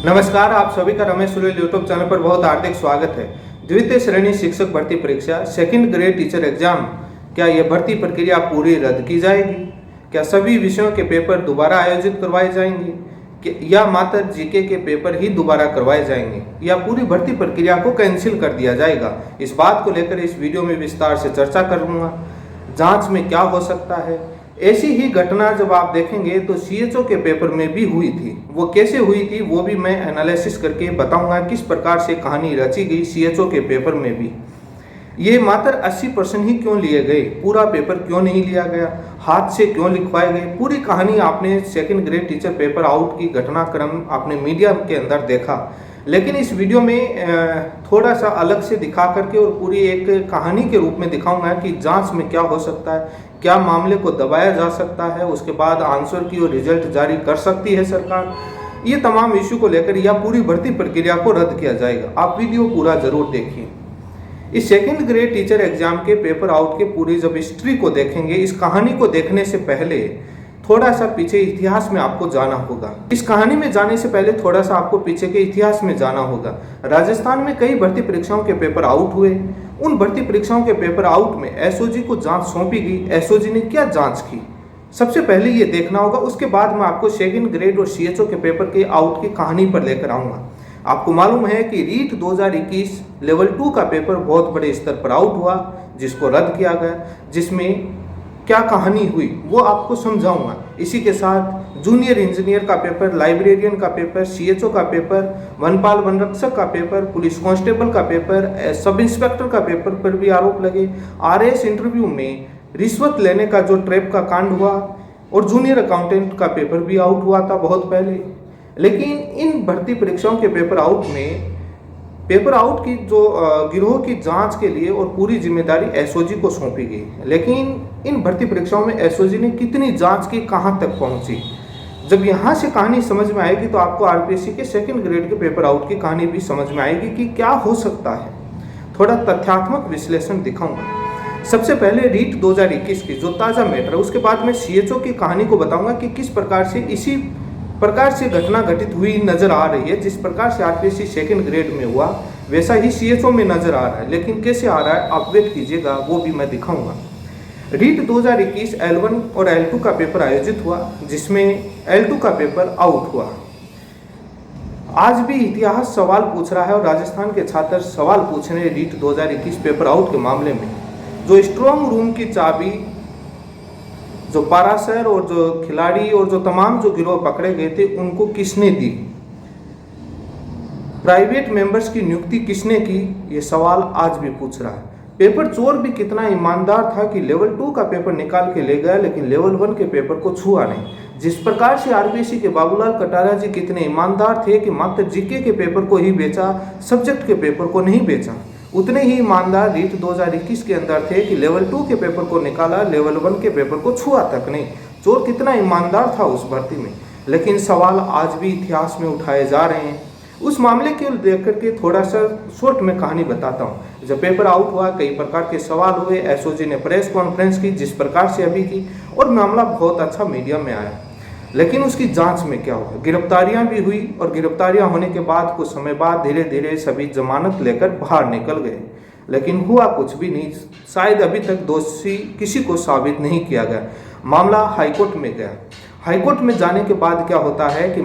नमस्कार, आप सभी का रमेश सुलेल यूट्यूब चैनल पर बहुत हार्दिक स्वागत है। द्वितीय श्रेणी शिक्षक भर्ती परीक्षा सेकंड ग्रेड टीचर एग्जाम, क्या यह भर्ती प्रक्रिया पूरी रद्द की जाएगी? क्या सभी विषयों के पेपर दोबारा आयोजित करवाए जाएंगे या मात्र जीके के पेपर ही दोबारा करवाए जाएंगे या पूरी भर्ती प्रक्रिया को कैंसिल कर दिया जाएगा? इस बात को लेकर इस वीडियो में विस्तार से चर्चा करूंगा। जांच में क्या हो सकता है? ऐसी ही घटना जब आप देखेंगे तो सीएचओ के पेपर में भी हुई थी। वो कैसे हुई थी वो भी मैं एनालिसिस करके बताऊंगा, किस प्रकार से कहानी रची गई सीएचओ के पेपर में भी। ये मात्र 80% ही क्यों लिए गए, पूरा पेपर क्यों नहीं लिया गया, हाथ से क्यों लिखवाए गए, पूरी कहानी आपने second grade teacher paper out की घटनाक्रम आपने मीडिया के अंदर देखा। लेकिन इस वीडियो में थोड़ा सा अलग से दिखा करके और पूरी एक कहानी के रूप में दिखाऊंगा कि जांच में क्या हो सकता है, क्या मामले को दबाया जा सकता है, उसके बाद आंसर की और रिजल्ट जारी कर सकती है सरकार। ये तमाम इश्यू को लेकर या पूरी भर्ती प्रक्रिया को रद्द किया जाएगा। आप वीडियो पूरा जरूर देखिए। इस सेकंड ग्रेड टीचर एग्जाम के पेपर आउट के पूरी जब हिस्ट्री को देखेंगे, इस कहानी को देखने से पहले थोड़ा सा पीछे इतिहास में आपको जाना होगा। इस कहानी में जाने से पहले थोड़ा सा आपको पीछे के इतिहास में जाना होगा। राजस्थान में कई भर्ती परीक्षाओं के पेपर आउट हुए। उन भर्ती परीक्षाओं के पेपर आउट में एसओजी को जांच सौंपी गई। एसओजी ने क्या जांच की, सबसे पहले ये देखना होगा। उसके बाद मैं आपको सेकंड ग्रेड और सीएचओ के पेपर के आउट की कहानी पर लेकर आऊंगा। आपको मालूम है कि रीट 2021 लेवल 2 का पेपर बहुत बड़े स्तर पर आउट हुआ, जिसको रद्द किया गया। जिसमें क्या कहानी हुई वो आपको समझाऊंगा। इसी के साथ जूनियर इंजीनियर का पेपर, लाइब्रेरियन का पेपर, सीएचओ का पेपर, वनपाल वनरक्षक का पेपर, पुलिस कांस्टेबल का पेपर, सब इंस्पेक्टर का पेपर पर भी आरोप लगे। आरएएस इंटरव्यू में रिश्वत लेने का जो ट्रैप का कांड हुआ और जूनियर अकाउंटेंट का पेपर भी आउट हुआ था बहुत पहले। लेकिन इन भर्ती परीक्षाओं के पेपर आउट में पेपर आउट की जो गिरोह की जांच के लिए और पूरी जिम्मेदारी एसओजी को सौंपी गई। लेकिन इन भर्ती परीक्षाओं में एसओजी ने कितनी जांच की, कहां तक पहुंची, जब यहां से कहानी समझ में आएगी तो आपको आरपीएससी के सेकंड ग्रेड के पेपर आउट की कहानी भी समझ में आएगी कि क्या हो सकता है। थोड़ा तथ्यात्मक विश्लेषण दिखाऊंगा। सबसे पहले रीट 2021 की जो ताज़ा मैटर है, उसके बाद मैं सीएचओ की कहानी को बताऊंगा कि किस प्रकार से इसी प्रकार से घटना घटित हुई नजर आ रही है। जिस प्रकार से आरपीएससी सेकंड ग्रेड में हुआ वैसा ही सीएचओ में नजर आ रहा है। लेकिन कैसे आ रहा है आप वेट कीजिएगा, वो भी मैं दिखाऊंगा। रीट 2021 L1 और L2 का पेपर आयोजित हुआ, जिसमें L2 का पेपर आउट हुआ। आज भी इतिहास सवाल पूछ रहा है और राजस्थान के छात्र सवाल पूछ रहे हैं रीट 2021 पेपर आउट के मामले में। जो स्ट्रॉन्ग रूम की चाबी जो पाराशर और जो खिलाड़ी और जो तमाम जो गिरोह पकड़े गए थे उनको किसने दी, प्राइवेट मेंबर्स की नियुक्ति किसने की, ये सवाल आज भी पूछ रहा है। पेपर चोर भी कितना ईमानदार था कि लेवल 2 का पेपर निकाल के ले गया लेकिन लेवल 1 के पेपर को छुआ नहीं। जिस प्रकार से आरपीएससी के बाबूलाल कटारिया जी कितने ईमानदार थे कि मात्र जीके के पेपर को ही बेचा, सब्जेक्ट के पेपर को नहीं बेचा, उतने ही ईमानदार रीट 2021 के अंदर थे कि लेवल 2 के पेपर को निकाला, लेवल 1 के पेपर को छुआ तक नहीं। चोर कितना ईमानदार था उस भर्ती में। लेकिन सवाल आज भी इतिहास में उठाए जा रहे हैं। उस मामले को लेकर के थोड़ा सा शॉर्ट में कहानी बताता हूँ। जब पेपर आउट हुआ कई प्रकार के सवाल हुए, एसओजी ने प्रेस कॉन्फ्रेंस की जिस प्रकार से अभी की और मामला बहुत अच्छा मीडिया में आया। लेकिन उसकी जांच में क्या हुआ, गिरफ्तारियां भी हुई और गिरफ्तारियां होने के बाद कुछ समय बाद धीरे धीरे सभी जमानत लेकर बाहर निकल गए। लेकिन हुआ कुछ भी नहीं। शायद अभी तक दोषी किसी को साबित नहीं किया गया। मामला हाईकोर्ट में गया। हाईकोर्ट में जाने के बाद क्या होता है कि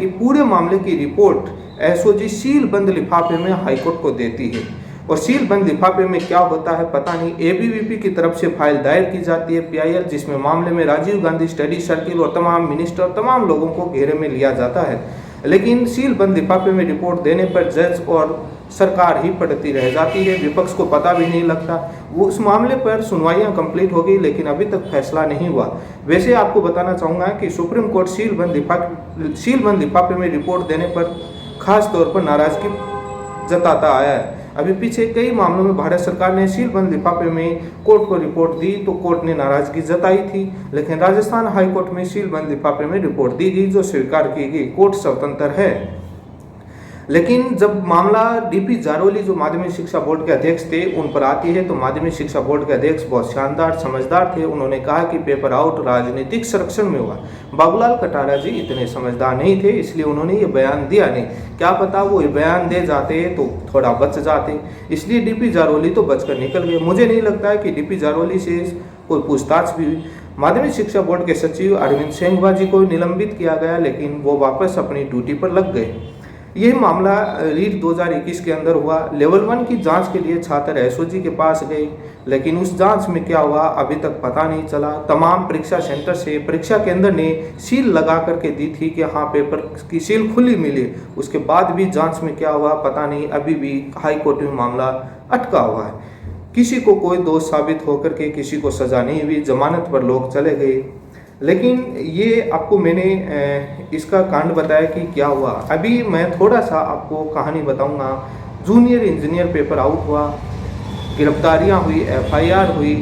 पूरे मामले की रिपोर्ट एसओजी सील बंद लिफाफे में हाईकोर्ट को देती है। और सील बंद लिफाफे में क्या होता है पता नहीं, एबीवीपी की तरफ से फाइल दायर की जाती है पीआईएल, जिसमें मामले में राजीव गांधी स्टडी सर्किल और तमाम मिनिस्टर तमाम लोगों को घेरे में लिया जाता है। लेकिन सील बंद लिफाफे में रिपोर्ट देने पर जज और सरकार ही पड़ती रह जाती है, विपक्ष को पता भी नहीं लगता। वो उस मामले पर सुनवाइयां कंप्लीट हो गई लेकिन अभी तक फैसला नहीं हुआ। वैसे आपको बताना चाहूँगा कि सुप्रीम कोर्ट सील बंद लिफाफे में रिपोर्ट देने पर खास तौर पर नाराजगी जताता आया है। अभी पीछे कई मामलों में भारत सरकार ने सील बंद लिफाफे में कोर्ट को रिपोर्ट दी तो कोर्ट ने नाराजगी जताई थी। लेकिन राजस्थान हाई कोर्ट में सील बंद लिफाफे में रिपोर्ट दी गई जो स्वीकार की गई। कोर्ट स्वतंत्र है। लेकिन जब मामला डीपी जारोली जो माध्यमिक शिक्षा बोर्ड के अध्यक्ष थे उन पर आती है तो माध्यमिक शिक्षा बोर्ड के अध्यक्ष बहुत शानदार समझदार थे। उन्होंने कहा कि पेपर आउट राजनीतिक संरक्षण में हुआ। बाबूलाल कटारा जी इतने समझदार नहीं थे, इसलिए उन्होंने ये बयान दिया नहीं। क्या पता वो ये बयान दे जाते तो थोड़ा बच जाते, इसलिए डीपी जारोली तो बचकर निकल गए। मुझे नहीं लगता है कि डीपी जारोली से कोई पूछताछ भी हुई। माध्यमिक शिक्षा बोर्ड के सचिव अरविंद सेंगवा जी को निलंबित किया गया, लेकिन वो वापस अपनी ड्यूटी पर लग गए। यह मामला रीट 2021 के अंदर हुआ। लेवल 1 की जांच के लिए छात्र एसओजी के पास गए, लेकिन उस जांच में क्या हुआ अभी तक पता नहीं चला। तमाम परीक्षा सेंटर से परीक्षा केंद्र ने सील लगा करके दी थी कि हाँ पेपर की सील खुली मिली, उसके बाद भी जांच में क्या हुआ पता नहीं। अभी भी हाई कोर्ट में मामला अटका हुआ है। किसी को कोई दोष साबित होकर के किसी को सजा नहीं हुई, जमानत पर लोग चले गए। लेकिन ये आपको मैंने इसका कांड बताया कि क्या हुआ। अभी मैं थोड़ा सा आपको कहानी बताऊंगा। जूनियर इंजीनियर पेपर आउट हुआ, गिरफ्तारियां हुई, एफआईआर हुई,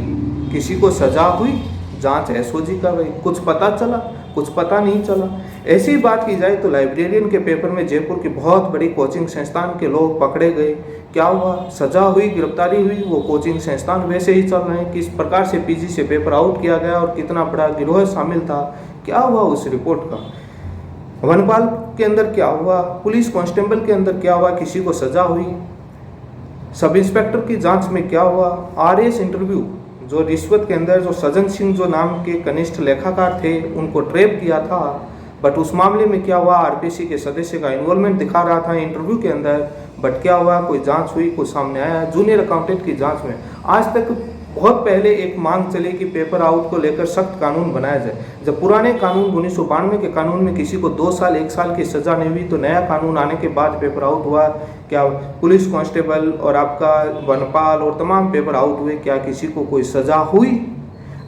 किसी को सजा हुई, जांच एसओजी का गई, कुछ पता चला कुछ पता नहीं चला। ऐसी ही बात की जाए तो लाइब्रेरियन के पेपर में जयपुर की बहुत बड़ी कोचिंग संस्थान के लोग पकड़े गए। क्या हुआ, सजा हुई, गिरफ्तारी हुई, वो कोचिंग संस्थान वैसे ही चल रहे हैं। किस प्रकार से पीजी से पेपर आउट किया गया और कितना बड़ा गिरोह शामिल था, क्या हुआ उस रिपोर्ट का। वनपाल के अंदर क्या हुआ, पुलिस कांस्टेबल के अंदर क्या हुआ, किसी को सजा हुई। सब इंस्पेक्टर की जांच में क्या हुआ। आरएस इंटरव्यू जो रिश्वत के अंदर जो सज्जन सिंह जो नाम के कनिष्ठ लेखाकार थे उनको ट्रैप किया था, बट उस मामले में क्या हुआ, आरपीसी के सदस्य का इन्वॉल्वमेंट दिखा रहा था इंटरव्यू के अंदर, बट क्या हुआ, कोई जांच हुई, कुछ सामने आया। जूनियर अकाउंटेंट की जांच में आज तक बहुत पहले एक मांग चली कि पेपर आउट को लेकर सख्त कानून बनाया जाए। जब पुराने कानून 1992 के कानून में किसी को 2 साल 1 साल की सजा नहीं हुई, तो नया कानून आने के बाद पेपर आउट हुआ। क्या पुलिस कांस्टेबल और आपका वनपाल और तमाम पेपर आउट हुए, क्या किसी को कोई सजा हुई।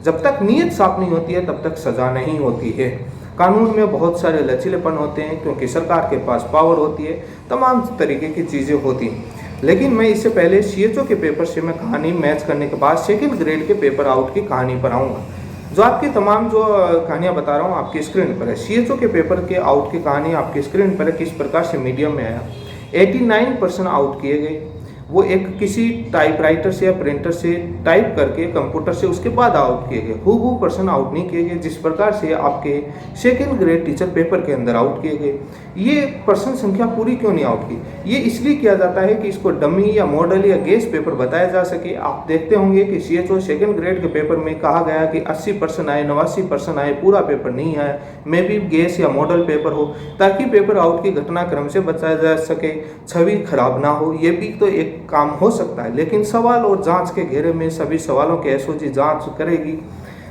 जब तक नीयत साफ नहीं होती है तब तक सजा नहीं होती है। कानून में बहुत सारे लचीलेपन होते हैं क्योंकि सरकार के पास पावर होती है, तमाम तरीके की चीज़ें होती हैं। लेकिन मैं इससे पहले सीएचओ के पेपर से मैं कहानी मैच करने के बाद सेकंड ग्रेड के पेपर आउट की कहानी पर आऊँगा। जो आपकी तमाम जो कहानियाँ बता रहा हूँ आपकी स्क्रीन पर है। सीएचओ के पेपर के आउट की कहानी आपकी स्क्रीन पर है, किस प्रकार से मीडियम में आया। 89% आउट किए गए। वो एक किसी टाइपराइटर से या प्रिंटर से टाइप करके कंप्यूटर से उसके बाद आउट किए गए। हूबहू पर्सन आउट नहीं किए गए जिस प्रकार से आपके सेकंड ग्रेड टीचर पेपर के अंदर आउट किए गए। ये पर्सन संख्या पूरी क्यों नहीं आउट की, ये इसलिए किया जाता है कि इसको डमी या मॉडल या गेस पेपर बताया जा सके। आप देखते होंगे कि सीएचओ सेकंड ग्रेड के पेपर में कहा गया कि 80% आए, 89% आए, पूरा पेपर नहीं आया। मे भी गेस या मॉडल पेपर हो, ताकि पेपर आउट की घटनाक्रम से बचाया जा सके, छवि खराब ना हो। ये भी तो एक काम हो सकता है। लेकिन सवाल और जांच के घेरे में सभी सवालों के एसओजी जांच करेगी।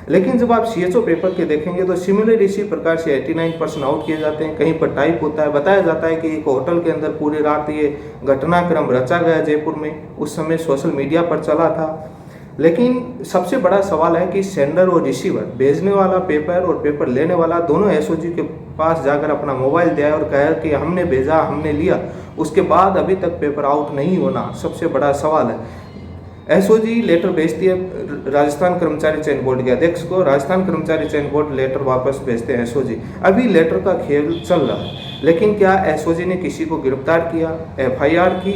लेकिन जब आप सीएचओ पेपर के देखेंगे तो सिमिलर इसी प्रकार से 89% आउट किए जाते हैं। कहीं पर टाइप होता है, बताया जाता है कि एक होटल के अंदर पूरी रात ये घटनाक्रम रचा गया जयपुर में, उस समय सोशल मीडिया पर चला था। लेकिन सबसे बड़ा सवाल है कि सेंडर और रिसीवर, भेजने वाला पेपर और पेपर लेने वाला दोनों एसओजी के पास जाकर अपना मोबाइल दिया और कहा कि हमने भेजा, हमने लिया, उसके बाद अभी तक पेपर आउट नहीं होना सबसे बड़ा सवाल है। एसओजी लेटर भेजती है राजस्थान कर्मचारी चयन बोर्ड के अध्यक्ष को, राजस्थान कर्मचारी चयन बोर्ड लेटर वापस भेजते हैं एसओजी। अभी लेटर का खेल चल रहा है, लेकिन क्या एसओजी ने किसी को गिरफ्तार किया, एफआईआर की,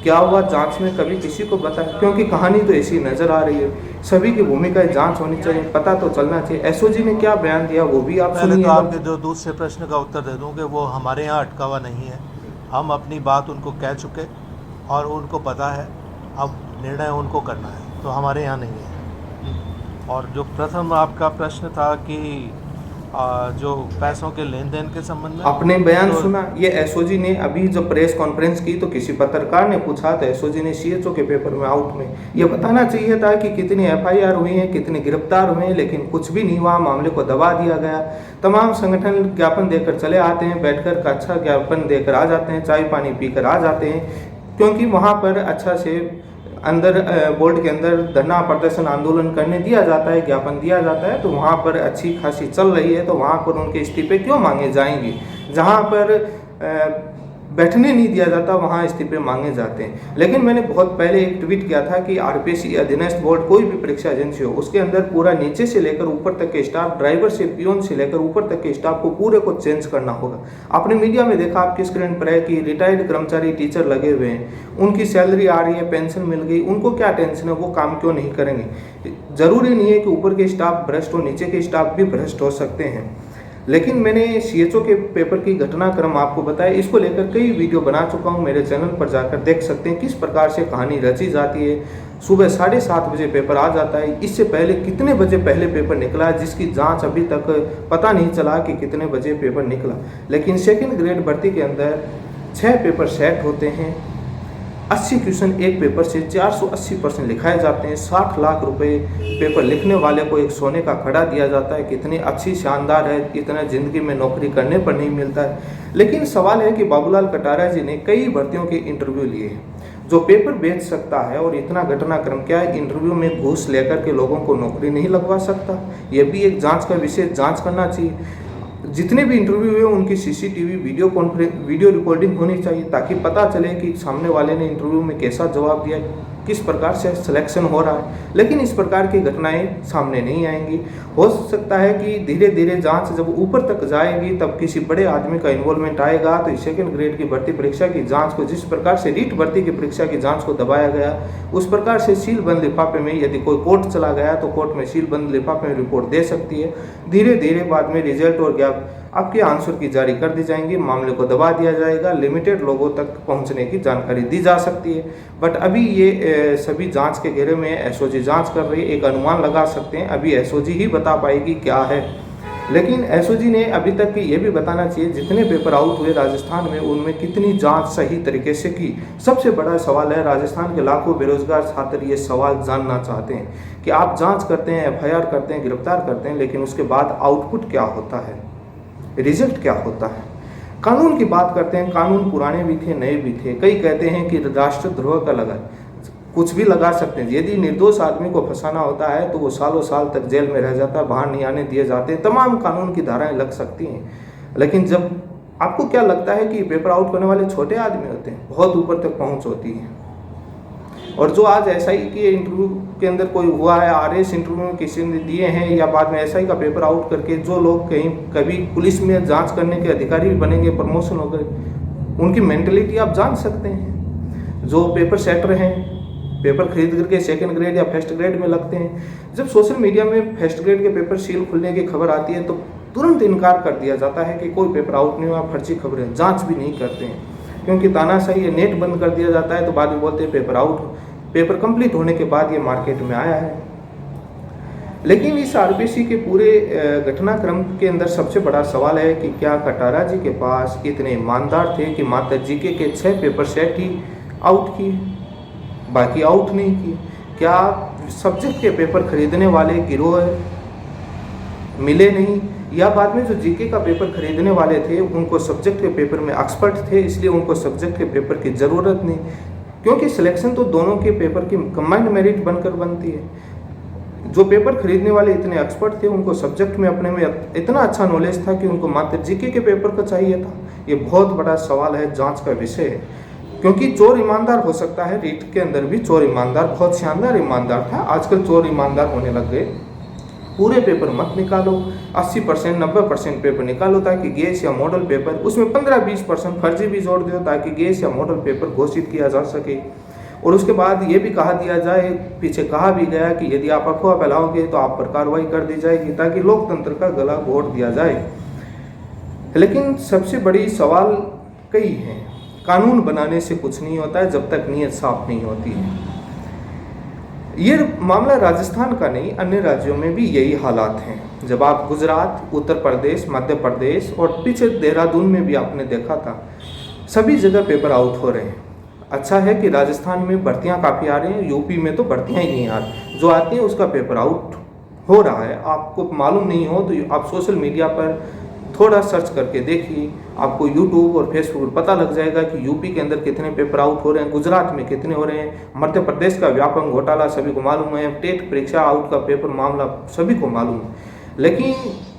क्या हुआ जांच में, कभी किसी को बताया? क्योंकि कहानी तो ऐसी नजर आ रही है। सभी की भूमिका जांच होनी चाहिए, पता तो चलना चाहिए। एसओजी ने क्या बयान दिया वो भी आप सुनिए। तो आपके जो दूसरे प्रश्न का उत्तर दे दूं कि वो हमारे यहाँ अटका हुआ नहीं है। हम अपनी बात उनको कह चुके और उनको पता है, अब निर्णय उनको करना है, तो हमारे यहाँ नहीं है। और जो प्रथम आपका प्रश्न था कि जो पैसों के लेन देन के संबंध में आपने बयान तो सुना, ये एसओजी ने अभी जब प्रेस कॉन्फ्रेंस की तो किसी पत्रकार ने पूछा तो एसओजी ने सीएचओ के पेपर में आउट में ये बताना चाहिए था कि कितनी एफआईआर हुई हैं, कितने गिरफ्तार हुए हैं, लेकिन कुछ भी नहीं हुआ, मामले को दबा दिया गया। तमाम संगठन ज्ञापन देकर चले आते हैं, बैठकर का अच्छा ज्ञापन देकर आ जाते हैं, चाय पानी पीकर आ जाते हैं, क्योंकि वहाँ पर अच्छा से अंदर बोर्ड के अंदर धरना प्रदर्शन आंदोलन करने दिया जाता है, ज्ञापन दिया जाता है, तो वहाँ पर अच्छी खासी चल रही है, तो वहाँ पर उनके इस्तीफे क्यों मांगे जाएंगे। जहाँ पर बैठने नहीं दिया जाता, वहाँ इस्तीफे मांगे जाते हैं। लेकिन मैंने बहुत पहले एक ट्वीट किया था कि आरपीएससी अधीनस्थ बोर्ड कोई भी परीक्षा एजेंसी हो, उसके अंदर पूरा नीचे से लेकर ऊपर तक के स्टाफ, ड्राइवर से पियोन से लेकर ऊपर तक के स्टाफ को पूरे को चेंज करना होगा। आपने मीडिया में देखा, आपकी स्क्रीन पर है कि रिटायर्ड कर्मचारी टीचर लगे हुए हैं, उनकी सैलरी आ रही है, पेंशन मिल गई, उनको क्या टेंशन है, वो काम क्यों नहीं करेंगे। जरूरी नहीं है कि ऊपर के स्टाफ भ्रष्ट हो, नीचे के स्टाफ भी भ्रष्ट हो सकते हैं। लेकिन मैंने सीएचओ के पेपर की घटनाक्रम आपको बताया, इसको लेकर कई वीडियो बना चुका हूं, मेरे चैनल पर जाकर देख सकते हैं किस प्रकार से कहानी रची जाती है। सुबह 7:30 बजे पेपर आ जाता है, इससे पहले कितने बजे पहले पेपर निकला है जिसकी जांच अभी तक पता नहीं चला कि कितने बजे पेपर निकला। लेकिन सेकंड ग्रेड भर्ती के अंदर 6 पेपर सेट होते हैं, 80 क्वेश्चन एक पेपर से 480% लिखाए जाते हैं। 60 लाख रुपए पेपर लिखने वाले को एक सोने का खड़ा दिया जाता है। कितनी अच्छी शानदार है, इतना ज़िंदगी में नौकरी करने पर नहीं मिलता है। लेकिन सवाल है कि बाबूलाल कटारिया जी ने कई भर्तियों के इंटरव्यू लिए हैं। जो पेपर बेच सकता है और इतना घटनाक्रम क्या है, इंटरव्यू में घूस लेकर के लोगों को नौकरी नहीं लगवा सकता। यह भी एक जाँच का विषय, जाँच करना चाहिए। जितने भी इंटरव्यू हुए उनकी सीसीटीवी वीडियो रिकॉर्डिंग होनी चाहिए, ताकि पता चले कि सामने वाले ने इंटरव्यू में कैसा जवाब दिया, किस प्रकार से सिलेक्शन हो रहा है। लेकिन इस प्रकार की घटनाएं सामने नहीं आएंगी। हो सकता है कि धीरे धीरे जांच जब ऊपर तक जाएगी तब किसी बड़े आदमी का इन्वॉल्वमेंट आएगा, तो सेकंड ग्रेड की भर्ती परीक्षा की जांच को जिस प्रकार से रीट भर्ती की परीक्षा की जांच को दबाया गया, उस प्रकार से सील बंद लिफाफे में यदि कोई कोर्ट चला गया तो कोर्ट में सील बंद लिफाफे में रिपोर्ट दे सकती है। धीरे धीरे बाद में रिजल्ट और आपके आंसर की जारी कर दी जाएंगी, मामले को दबा दिया जाएगा, लिमिटेड लोगों तक पहुंचने की जानकारी दी जा सकती है। बट अभी ये सभी जांच के घेरे में एसओजी जांच कर रही है। एक अनुमान लगा सकते हैं, अभी एसओजी ही बता पाएगी क्या है। लेकिन एसओजी ने अभी तक ये भी बताना चाहिए जितने पेपर आउट हुए राजस्थान में, उनमें कितनी जांच सही तरीके से की। सबसे बड़ा सवाल है, राजस्थान के लाखों बेरोजगार छात्र ये सवाल जानना चाहते हैं कि आप जाँच करते हैं, एफआईआर करते हैं, गिरफ्तार करते हैं, लेकिन उसके बाद आउटपुट क्या होता है, रिजल्ट क्या होता है। कानून की बात करते हैं, कानून पुराने भी थे, नए भी थे। कई कहते हैं कि राष्ट्रद्रोह का लगा, कुछ भी लगा सकते हैं। यदि निर्दोष आदमी को फंसाना होता है तो वो सालों साल तक जेल में रह जाता है, बाहर नहीं आने दिए जाते, तमाम कानून की धाराएं लग सकती हैं। लेकिन जब आपको क्या लगता है कि पेपर आउट करने वाले छोटे आदमी होते हैं, बहुत ऊपर तक पहुंच होती है। और जो आज एसआई के इंटरव्यू के अंदर कोई हुआ है, आरएस इंटरव्यू में किसी ने दिए हैं, या बाद में एसआई का पेपर आउट करके जो लोग कहीं कभी पुलिस में जांच करने के अधिकारी भी बनेंगे, प्रमोशन हो गए, उनकी मेंटलिटी आप जान सकते हैं। जो पेपर सेटर हैं, पेपर खरीद करके सेकंड ग्रेड या फर्स्ट ग्रेड में लगते हैं, जब सोशल मीडिया में फर्स्ट ग्रेड के पेपर सील खुलने की खबर आती है तो तुरंत इनकार कर दिया जाता है कि कोई पेपर आउट नहीं हुआ, फर्जी खबरें, जाँच भी नहीं करते हैं। क्योंकि तानाशाही है, नेट बंद कर दिया जाता है तो बाद में बोलते हैं पेपर आउट। पेपर कंप्लीट होने के बाद ये मार्केट में आया है। लेकिन इस आरपीएससी के पूरे घटनाक्रम के अंदर सबसे बड़ा सवाल है कि क्या कटारिया जी के पास इतने ईमानदार थे कि मात्र जीके के 6 पेपर सेट ही आउट किए, बाकी आउट नहीं किए। क्या सब्जेक्ट के पेपर खरीदने वाले गिरोह मिले नहीं, या बाद में जो जीके का पेपर खरीदने वाले थे उनको सब्जेक्ट के पेपर में एक्सपर्ट थे, इसलिए उनको सब्जेक्ट के पेपर की ज़रूरत नहीं, क्योंकि सिलेक्शन तो दोनों के पेपर की कंबाइंड मेरिट बनकर बनती है। जो पेपर खरीदने वाले इतने एक्सपर्ट थे, उनको सब्जेक्ट में अपने में इतना अच्छा नॉलेज था कि उनको मात्र जीके के पेपर का चाहिए था। ये बहुत बड़ा सवाल है, जांच का विषय है। क्योंकि चोर ईमानदार हो सकता है, रीट के अंदर भी चोर ईमानदार, बहुत शानदार ईमानदार था। आजकल चोर ईमानदार होने लग गए। पूरे पेपर मत निकालो, 80% 90% पेपर निकालो, ताकि गेस या मॉडल पेपर, उसमें 15-20% फर्जी भी जोड़ दो ताकि गेस या मॉडल पेपर घोषित किया जा सके। और उसके बाद ये भी कहा दिया जाए, पीछे कहा भी गया कि यदि आप अफवाह फैलाओगे तो आप पर कार्रवाई कर दी जाएगी, ताकि लोकतंत्र का गला घोट दिया जाए। लेकिन सबसे बड़ी सवाल कई हैं। कानून बनाने से कुछ नहीं होता है जब तक नीयत साफ नहीं होती है। ये मामला राजस्थान का नहीं, अन्य राज्यों में भी यही हालात हैं। जब आप गुजरात, उत्तर प्रदेश, मध्य प्रदेश और पीछे देहरादून में भी आपने देखा था, सभी जगह पेपर आउट हो रहे हैं। अच्छा है कि राजस्थान में भर्तियां काफ़ी आ रही हैं, यूपी में तो भर्तियां ही नहीं आ रही, जो आती हैं उसका पेपर आउट हो रहा है। आपको मालूम नहीं हो तो आप सोशल मीडिया पर थोड़ा सर्च करके देखिए, आपको यूट्यूब और फेसबुक पर पता लग जाएगा कि यूपी के अंदर कितने पेपर आउट हो रहे हैं, गुजरात में कितने हो रहे हैं। मध्य प्रदेश का व्यापक घोटाला सभी को मालूम है, टेट परीक्षा आउट का पेपर मामला सभी को मालूम है। लेकिन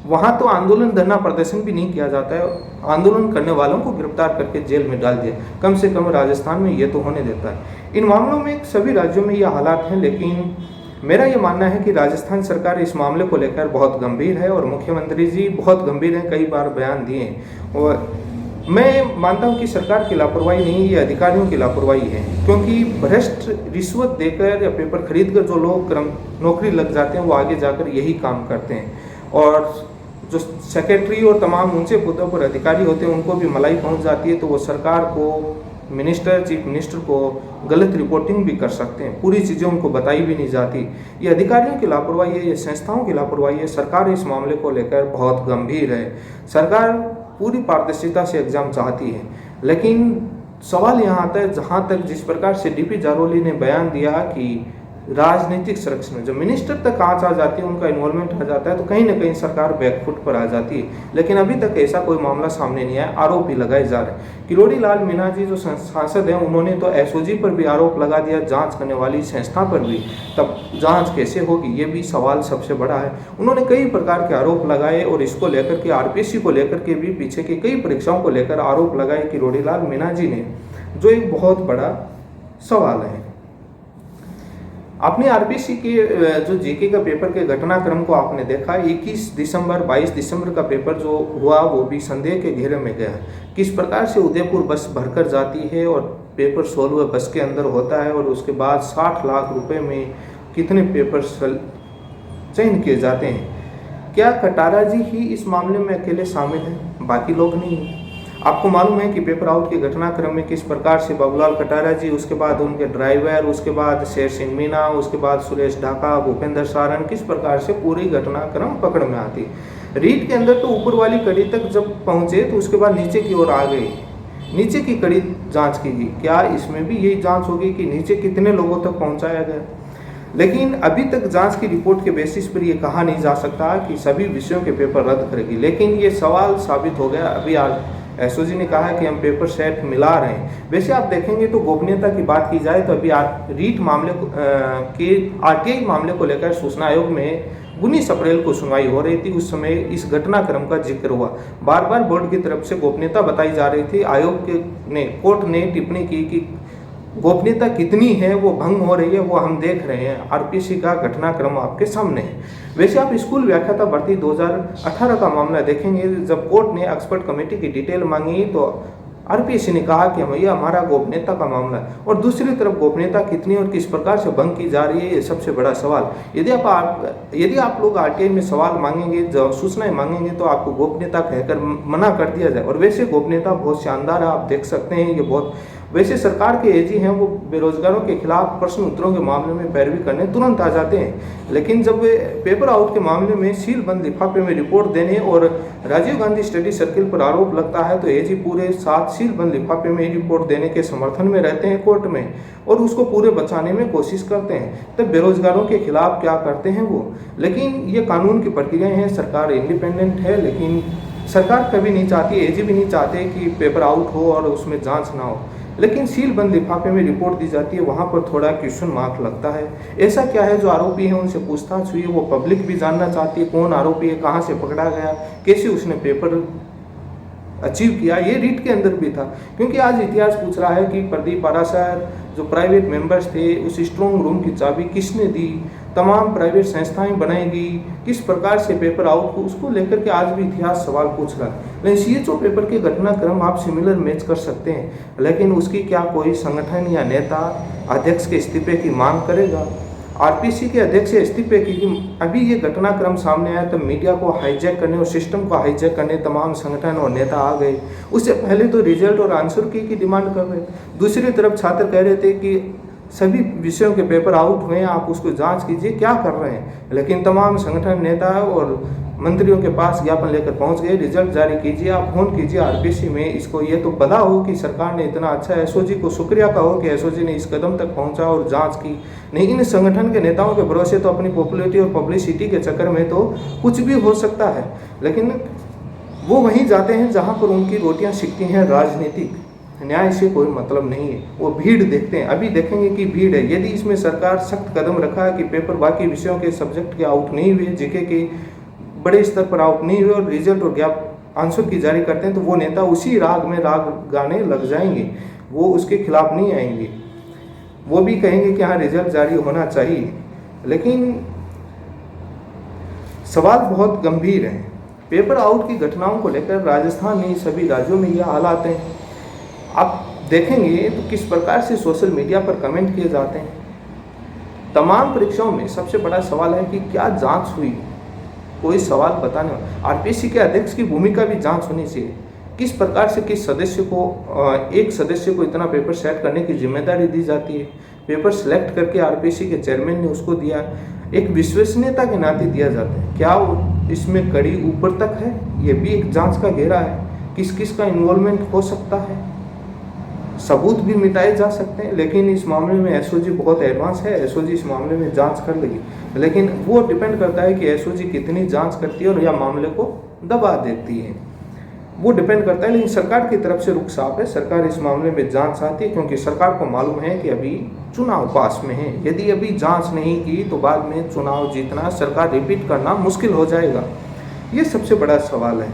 वहाँ तो आंदोलन धरना प्रदर्शन भी नहीं किया जाता है, आंदोलन करने वालों को गिरफ्तार करके जेल में डाल दिया। कम से कम राजस्थान में ये तो होने देता है। इन मामलों में सभी राज्यों में ये हालात हैं, लेकिन मेरा ये मानना है कि राजस्थान सरकार इस मामले को लेकर बहुत गंभीर है और मुख्यमंत्री जी बहुत गंभीर हैं, कई बार बयान दिए हैं। और मैं मानता हूं कि सरकार की लापरवाही नहीं, ये अधिकारियों की लापरवाही है, क्योंकि भ्रष्ट रिश्वत देकर या पेपर खरीद कर जो लोग नौकरी लग जाते हैं वो आगे जाकर यही काम करते हैं। और जो सेक्रेटरी और तमाम ऊंचे पदों पर अधिकारी होते हैं उनको भी मलाई पहुंच जाती है, तो वो सरकार को, मिनिस्टर, चीफ मिनिस्टर को गलत रिपोर्टिंग भी कर सकते हैं, पूरी चीज़ें उनको बताई भी नहीं जाती। ये अधिकारियों की लापरवाही है, ये संस्थाओं की लापरवाही है। सरकार इस मामले को लेकर बहुत गंभीर है। सरकार पूरी पारदर्शिता से एग्जाम चाहती है, लेकिन सवाल यहाँ आता है, जहाँ तक जिस प्रकार से डीपी जारोली ने बयान दिया कि राजनीतिक संरक्षण, जब मिनिस्टर तक आँच आ जाती है, उनका इन्वॉल्वमेंट आ जाता है, तो कहीं ना कहीं सरकार बैकफुट पर आ जाती है। लेकिन अभी तक ऐसा कोई मामला सामने नहीं आया, आरोप ही लगाए जा रहे हैं। किरोड़ी लाल मीणा जी जो सांसद हैं, उन्होंने तो एसओजी पर भी आरोप लगा दिया, जांच करने वाली संस्था पर भी। तब जांच कैसे होगी, ये भी सवाल सबसे बड़ा है। उन्होंने कई प्रकार के आरोप लगाए और इसको लेकर के आरपीएससी को लेकर के भी पीछे की कई परीक्षाओं को लेकर आरोप लगाए किरोड़ी लाल मीणा जी ने, जो एक बहुत बड़ा सवाल है। आपने आरपीएससी के जो जीके का पेपर के घटनाक्रम को आपने देखा, 21 दिसंबर 22 दिसंबर का पेपर जो हुआ वो भी संदेह के घेरे में गया। किस प्रकार से उदयपुर बस भरकर जाती है और पेपर 16 बस के अंदर होता है, और उसके बाद 60 लाख रुपए में कितने पेपर चयन किए जाते हैं। क्या कटारा जी ही इस मामले में अकेले शामिल हैं, बाकी लोग नहीं हैं? आपको मालूम है कि पेपर आउट के घटनाक्रम में किस प्रकार से बाबूलाल कटारा जी, उसके बाद उनके ड्राइवर, उसके बाद शेर सिंह मीना, उसके बाद सुरेश ढाका, भूपेंद्र सारण, किस प्रकार से पूरी घटनाक्रम पकड़ में आती। रीट के अंदर तो ऊपर वाली कड़ी तक जब पहुंचे तो उसके बाद नीचे की ओर आ गई, नीचे की कड़ी जांच की गई। क्या इसमें भी यही जांच होगी कि नीचे कितने लोगों तक पहुंचाया गया? लेकिन अभी तक जांच की रिपोर्ट के बेसिस पर यह कहा नहीं जा सकता कि सभी विषयों के पेपर रद्द करेगी, लेकिन ये सवाल साबित हो गया। अभी एसओजी ने कहा है कि हम पेपर सेट मिला रहे हैं। वैसे आप देखेंगे तो गोपनीयता की बात की जाए तो अभी रीट मामले के आरटीआई मामले को लेकर सूचना आयोग में 19 अप्रैल को सुनवाई हो रही थी। उस समय इस घटनाक्रम का जिक्र हुआ, बार बार बोर्ड की तरफ से गोपनीयता बताई जा रही थी। आयोग ने, कोर्ट ने टिप्पणी की कि गोपनीयता कितनी है वो भंग हो रही है, वो हम देख रहे हैं। आरपीएससी का घटनाक्रम आपके सामने है। वैसे आप स्कूल व्याख्याता भर्ती 2018 का मामला देखेंगे, जब कोर्ट ने एक्सपर्ट कमेटी की डिटेल मांगी तो आरपीएससी ने कहा कि भैया हमारा गोपनीयता का मामला है, और दूसरी तरफ गोपनीयता कितनी और किस प्रकार से भंग की जा रही है, ये सबसे बड़ा सवाल। यदि आप लोग आरटीआई में सवाल मांगेंगे, जब सूचनाएं मांगेंगे, तो आपको गोपनीयता कहकर मना कर दिया जाए। और वैसे गोपनीयता बहुत शानदार है, आप देख सकते हैं। ये बहुत वैसे सरकार के एजी हैं, वो बेरोजगारों के खिलाफ प्रश्न उत्तरों के मामले में पैरवी करने तुरंत आ जाते हैं, लेकिन जब वे पेपर आउट के मामले में सील बंद लिफाफे में रिपोर्ट देने और राजीव गांधी स्टडी सर्किल पर आरोप लगता है तो एजी पूरे साथ सील बंद लिफाफे में रिपोर्ट देने के समर्थन में रहते हैं कोर्ट में, और उसको पूरे बचाने में कोशिश करते हैं। तब बेरोजगारों के खिलाफ क्या करते हैं वो। लेकिन ये कानून की प्रक्रियाएं हैं, सरकार इंडिपेंडेंट है, लेकिन सरकार कभी नहीं चाहती, एजी भी नहीं चाहते कि पेपर आउट हो और उसमें जांच ना हो। लेकिन सील बंद लिफाफे में रिपोर्ट दी जाती है, वहाँ पर थोड़ा क्वेश्चन मार्क लगता है। ऐसा क्या है जो आरोपी है उनसे पूछताछ हुई, वो पब्लिक भी जानना चाहती है कौन आरोपी है, कहाँ से पकड़ा गया, कैसे उसने पेपर अचीव किया। ये रीट के अंदर भी था, क्योंकि आज इतिहास पूछ रहा है कि प्रदीप पाराशर जो प्राइवेट मेंबर्स थे, उस स्ट्रॉन्ग रूम की चाबी किसने दी, तमाम प्राइवेट संस्थाएं बनाएगी, किस प्रकार से पेपर आउट को, उसको लेकर के आज भी इतिहास सवाल पूछ रहा है। लेकिन सीएचओ पेपर के घटनाक्रम आप सिमिलर मैच कर सकते हैं, लेकिन उसकी क्या कोई संगठन या नेता अध्यक्ष के इस्तीफे की मांग करेगा? आरपीसी के अध्यक्ष से इस्तीफे की अभी ये घटनाक्रम सामने आया तो मीडिया को हाईजैक करने और सिस्टम को हाईजैक करने तमाम संगठन और नेता आ गए। उससे पहले तो रिजल्ट और आंसर की डिमांड कर रहे। दूसरी तरफ छात्र कह रहे थे कि सभी विषयों के पेपर आउट हुए हैं, आप उसको जांच कीजिए, क्या कर रहे हैं। लेकिन तमाम संगठन, नेता और मंत्रियों के पास ज्ञापन लेकर पहुंच गए, रिजल्ट जारी कीजिए, आप फोन कीजिए आरपीसी में। इसको ये तो पता हो कि सरकार ने इतना अच्छा, एसओजी को शुक्रिया कहो कि एसओजी ने इस कदम तक पहुंचा और जांच की। नहीं, इन संगठन के नेताओं के भरोसे तो अपनी पॉपुलैरिटी और पब्लिसिटी के चक्कर में तो कुछ भी हो सकता है, लेकिन वो वहीं जाते हैं जहाँ पर उनकी रोटियाँ सिकती हैं। राजनीतिक न्याय से कोई मतलब नहीं है, वो भीड़ देखते हैं। अभी देखेंगे कि भीड़ है। यदि इसमें सरकार सख्त कदम रखा है कि पेपर बाकी विषयों के सब्जेक्ट के आउट नहीं हुए, जीके के बड़े स्तर पर आउट नहीं हुए और रिजल्ट और गैप आंसर की जारी करते हैं तो वो नेता उसी राग में राग गाने लग जाएंगे, वो उसके खिलाफ नहीं आएंगे, वो भी कहेंगे कि हाँ रिजल्ट जारी होना चाहिए। लेकिन सवाल बहुत गंभीर है। पेपर आउट की घटनाओं को लेकर राजस्थान नहीं सभी राज्यों में यह हालात हैं। आप देखेंगे तो किस प्रकार से सोशल मीडिया पर कमेंट किए जाते हैं। तमाम परीक्षाओं में सबसे बड़ा सवाल है कि क्या जांच हुई, कोई सवाल बताने वाला। आरपीएससी के अध्यक्ष की भूमिका भी जांच होनी चाहिए। किस प्रकार से किस सदस्य को एक सदस्य को इतना पेपर सेट करने की जिम्मेदारी दी जाती है। पेपर सेलेक्ट करके आरपीएससी के चेयरमैन ने उसको दिया, एक विश्वसनीयता के नाते दिया जाता है। क्या इसमें कड़ी ऊपर तक है, ये भी एक जांच का घेरा है। किस किस का इन्वॉल्वमेंट हो सकता है, सबूत भी मिटाए जा सकते हैं। लेकिन इस मामले में एसओजी बहुत एडवांस है, एसओजी इस मामले में जांच कर लेगी। लेकिन वो डिपेंड करता है कि एसओजी कितनी जांच करती है और या मामले को दबा देती है, वो डिपेंड करता है। लेकिन सरकार की तरफ से रुख साफ है, सरकार इस मामले में जांच चाहती है क्योंकि सरकार को मालूम है कि अभी चुनाव पास में है। यदि अभी जांच नहीं की तो बाद में चुनाव जीतना, सरकार रिपीट करना मुश्किल हो जाएगा। ये सबसे बड़ा सवाल है।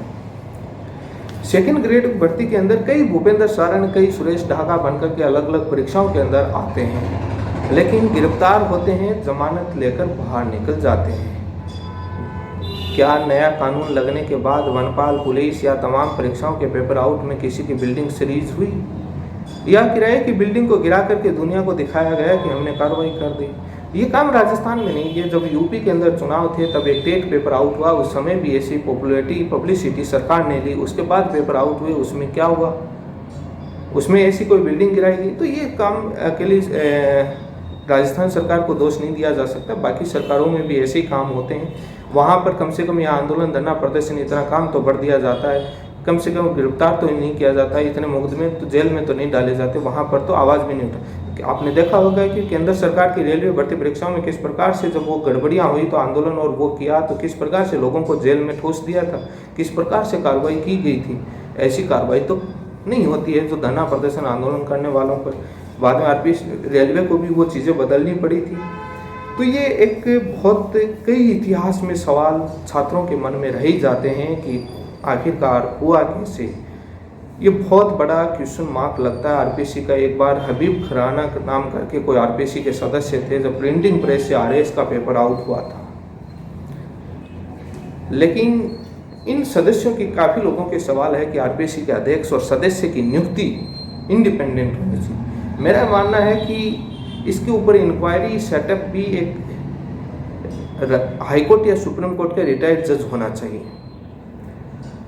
सेकंड ग्रेड भर्ती के अंदर कई भूपेंद्र सारण, कई सुरेश ढाका बनकर के अलग अलग परीक्षाओं के अंदर आते हैं, लेकिन गिरफ्तार होते हैं, जमानत लेकर बाहर निकल जाते हैं। क्या नया कानून लगने के बाद वनपाल, पुलिस या तमाम परीक्षाओं के पेपर आउट में किसी की बिल्डिंग सीरीज हुई, या किराए की बिल्डिंग को गिरा करके दुनिया को दिखाया गया कि हमने कार्रवाई कर दी? ये काम राजस्थान में नहीं है। जब यूपी के अंदर चुनाव थे तब एक टेट पेपर आउट हुआ, उस समय भी ऐसी पब्लिसिटी सरकार ने ली, उसके बाद पेपर आउट हुए, उसमें क्या हुआ, उसमें ऐसी कोई बिल्डिंग गिराई गई? तो ये काम अकेली राजस्थान सरकार को दोष नहीं दिया जा सकता, बाकी सरकारों में भी ऐसे ही काम होते हैं। वहाँ पर कम से कम यहाँ आंदोलन, धरना प्रदर्शन, इतना काम तो बढ़ दिया जाता है, कम से कम गिरफ्तार तो नहीं किया जाता है, इतने मुकदमे तो जेल में तो नहीं डाले जाते, वहाँ पर तो आवाज़ भी नहीं उठा। आपने देखा होगा कि केंद्र सरकार की रेलवे भर्ती परीक्षाओं में किस प्रकार से जब वो गड़बड़ियाँ हुई तो आंदोलन और वो किया तो किस प्रकार से लोगों को जेल में ठूस दिया था, किस प्रकार से कार्रवाई की गई थी। ऐसी कार्रवाई तो नहीं होती है जो धरना प्रदर्शन आंदोलन करने वालों पर। बाद में आरपीएससी, रेलवे को भी वो चीज़ें बदलनी पड़ी थी। तो ये एक बहुत कई इतिहास में सवाल छात्रों के मन में रह ही जाते हैं कि आखिरकार हुआ कैसे। ये बहुत बड़ा क्वेश्चन मार्क लगता है आरपीएससी का। एक बार हबीब खुराना नाम करके कोई आरपीएससी के सदस्य थे, जब प्रिंटिंग प्रेस से आरएस का पेपर आउट हुआ था। लेकिन इन सदस्यों की काफ़ी लोगों के सवाल है कि आरपीएससी के अध्यक्ष और सदस्य की नियुक्ति इंडिपेंडेंट होनी चाहिए। मेरा मानना है कि इसके ऊपर इंक्वायरी सेटअप भी एक हाईकोर्ट या सुप्रीम कोर्ट का रिटायर्ड जज होना चाहिए,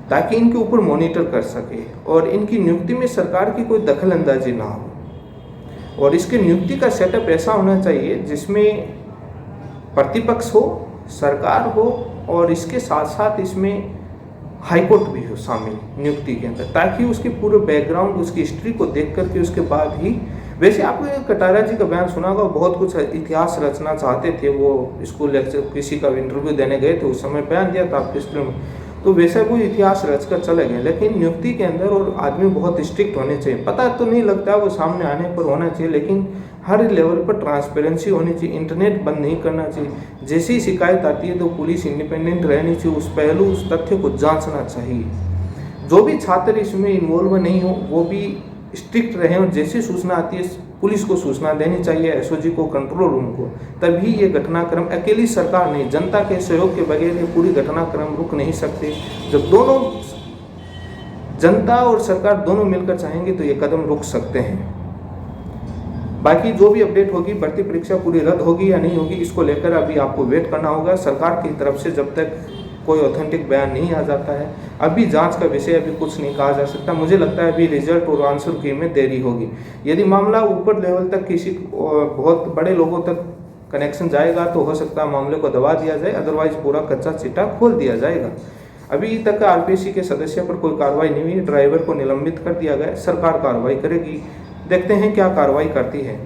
ताकि इनके ऊपर मॉनिटर कर सके और इनकी नियुक्ति में सरकार की कोई दखल अंदाजी ना हो। और इसके नियुक्ति का सेटअप ऐसा होना चाहिए जिसमें प्रतिपक्ष हो, सरकार हो और इसके साथ साथ इसमें हाईकोर्ट भी हो शामिल नियुक्ति के अंदर, ताकि उसके पूरे बैकग्राउंड, उसकी हिस्ट्री को देख करके उसके बाद ही। वैसे आपने कटारा जी का बयान सुना होगा, बहुत कुछ इतिहास रचना चाहते थे वो, स्कूल लेक्चर किसी का इंटरव्यू देने गए थे, उस समय बयान दिया था आपके स्कूल में, तो वैसे वो इतिहास रचकर चले गए। लेकिन नियुक्ति के अंदर और आदमी बहुत स्ट्रिक्ट होने चाहिए। पता तो नहीं लगता, वो सामने आने पर होना चाहिए, लेकिन हर लेवल पर ट्रांसपेरेंसी होनी चाहिए। इंटरनेट बंद नहीं करना चाहिए। जैसी शिकायत आती है तो पुलिस इंडिपेंडेंट रहनी चाहिए, उस पहलू, उस तथ्य को जांचना चाहिए। जो भी छात्र इसमें इन्वॉल्व नहीं हो वो भी स्ट्रिक्ट रहें और जैसी सूचना आती है पुलिस को सूचना देनी चाहिए, एसओजी को, कंट्रोल रूम को। तभी ये घटनाक्रम, अकेली सरकार नहीं, जनता के सहयोग के बगैर ये पूरी घटनाक्रम रुक नहीं सकते। जब दोनों, जनता और सरकार दोनों मिलकर चाहेंगे तो ये कदम रुक सकते हैं। बाकी जो भी अपडेट होगी, भर्ती परीक्षा पूरी रद्द होगी या नहीं होगी, इसको लेकर अभी आपको वेट करना होगा। सरकार की तरफ से जब तक कोई ऑथेंटिक बयान नहीं आ जाता है, अभी जांच का विषय अभी कुछ नहीं कहा जा सकता। मुझे लगता है अभी रिजल्ट और आंसर की में देरी होगी। यदि मामला ऊपर लेवल तक किसी बहुत बड़े लोगों तक कनेक्शन जाएगा तो हो सकता है मामले को दबा दिया जाए, अदरवाइज पूरा कच्चा चिट्ठा खोल दिया जाएगा। अभी तक आरपीएससी के सदस्य पर कोई कार्रवाई नहीं हुई, ड्राइवर को निलंबित कर दिया गया। सरकार कार्रवाई करेगी, देखते हैं क्या कार्रवाई करती है,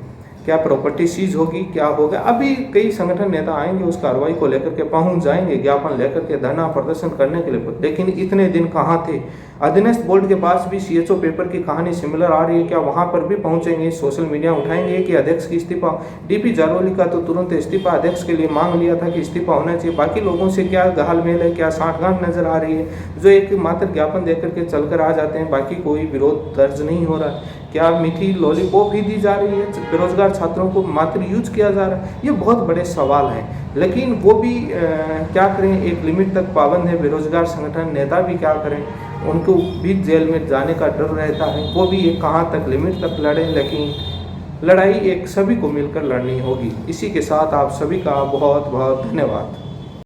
क्या प्रॉपर्टी सीज होगी, क्या होगा। अभी कई संगठन नेता आएंगे, उस कार्रवाई को लेकर के पहुंच जाएंगे, ज्ञापन लेकर के धरना प्रदर्शन करने के लिए। लेकिन इतने दिन कहाँ थे, अधीनस्थ बोर्ड के पास भी सीएचओ पेपर की कहानी सिमिलर आ रही है, क्या वहां पर भी पहुंचेंगे, सोशल मीडिया उठाएंगे कि अध्यक्ष की इस्तीफा। डीपी जारौली का तो तुरंत इस्तीफा अध्यक्ष के लिए मांग लिया था कि इस्तीफा होना चाहिए। बाकी लोगों से क्या घालमेल है, क्या साठगांठ नजर आ रही है, जो एक मात्र ज्ञापन देकर के चलकर आ जाते हैं, बाकी कोई विरोध दर्ज नहीं हो रहा है। क्या मीठी लॉलीपॉप ही दी जा रही है, बेरोजगार छात्रों को मात्र यूज किया जा रहा है, ये बहुत बड़े सवाल हैं। लेकिन वो भी क्या करें, एक लिमिट तक पाबंद है। बेरोजगार संगठन नेता भी क्या करें, उनको भी जेल में जाने का डर रहता है, वो भी एक कहाँ तक लिमिट तक लड़ें। लेकिन लड़ाई एक सभी को मिलकर लड़नी होगी। इसी के साथ आप सभी का बहुत बहुत धन्यवाद।